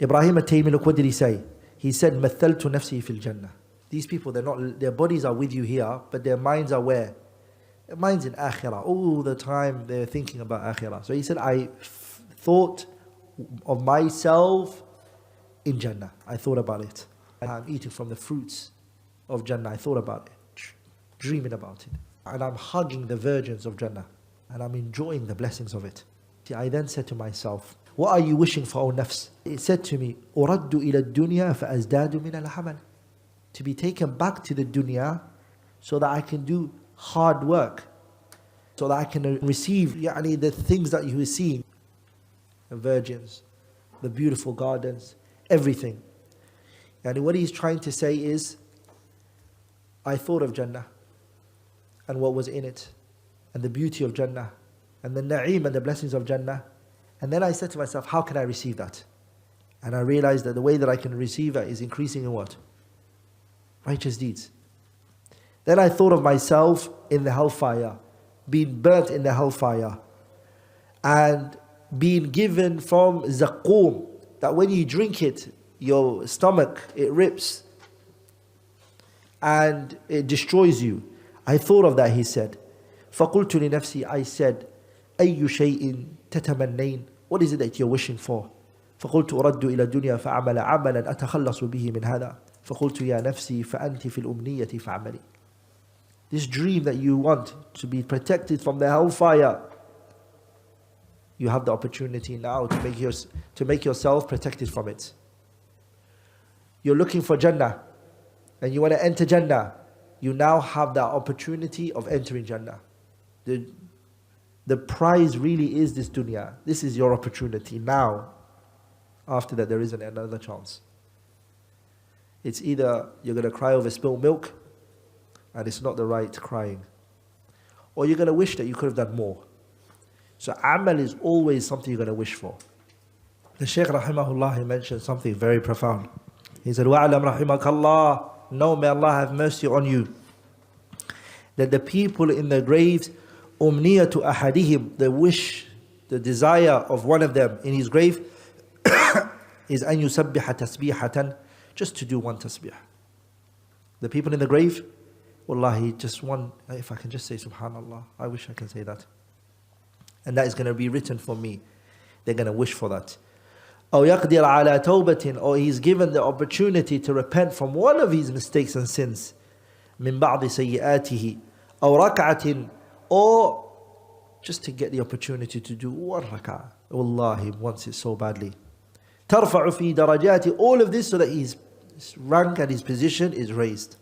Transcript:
Ibrahim at-Taymi, look, what did he say? He said, مَثَّلْتُ نَفْسِي فِي الْجَنَّةِ. These people, their bodies are with you here, but their minds are where? Their minds in Akhirah. All the time they're thinking about Akhirah. So he said, I thought of myself in Jannah. I thought about it. I'm eating from the fruits of Jannah. I thought about it, dreaming about it. And I'm hugging the virgins of Jannah. And I'm enjoying the blessings of it. I then said to myself, what are you wishing for, O nafs? It said to me, أُرَدُّ إِلَى الدُّنْيَا فَأَزْدَادُ مِنَ الْحَمَلِ. To be taken back to the dunya so that I can do hard work. So that I can receive the things that you are seeing. The virgins, the beautiful gardens, everything. And what he's trying to say is, I thought of Jannah and what was in it, and the beauty of Jannah, and the na'im and the blessings of Jannah. And then I said to myself, how can I receive that? And I realized that the way that I can receive it is increasing in what? Righteous deeds. Then I thought of myself in the hellfire, being burnt in the hellfire, and being given from zaqum, that when you drink it, your stomach, it rips and it destroys you. I thought of that, he said. فَقُلْتُ لِنَفْسِي, I said, أَيُّ شَيْءٍ تَتَمَنَّيْنَ, what is it that you're wishing for? فَقُلْتُ أُرَدُّ إِلَى الدُّنْيَا فَأَعْمَلَ عَمَلًا أَتَخَلَّصُ بِهِ مِنْ هَذَا فَقُلْتُ يَا نَفْسِي فَأَنْتِ فِي الْأُمْنِيَّةِ فَعْمَلِي. This dream that you want to be protected from the hellfire, you have the opportunity now to make yourself protected from it. You're looking for Jannah and you want to enter Jannah. You now have that opportunity of entering Jannah. The prize really is this dunya. This is your opportunity now. After that, there isn't another chance. It's either you're going to cry over spilled milk, and it's not the right crying, or you're going to wish that you could have done more. So amal is always something you're going to wish for. The Shaykh rahimahullah, he mentioned something very profound. He said, وَعْلَمْ رَحِمَكَ اللَّهِ, know, may Allah have mercy on you, that the people in the graves, أُمْنِيَةُ أَحَدِهِمْ, the wish, the desire of one of them in his grave is أَن يُسَبِّحَ تَسْبِيحَةً, just to do one tasbih. The people in the grave, wallahi, just one, if I can just say subhanallah, I wish I can say that. And that is going to be written for me. They're going to wish for that. أو يقدر على توبة, or he's given the opportunity to repent from one of his mistakes and sins. من بعض سيئاته أو ركعة, or just to get the opportunity to do one rak'ah. Wallahi, wants it so badly. ترفع في درجاته, all of this so that his rank and his position is raised.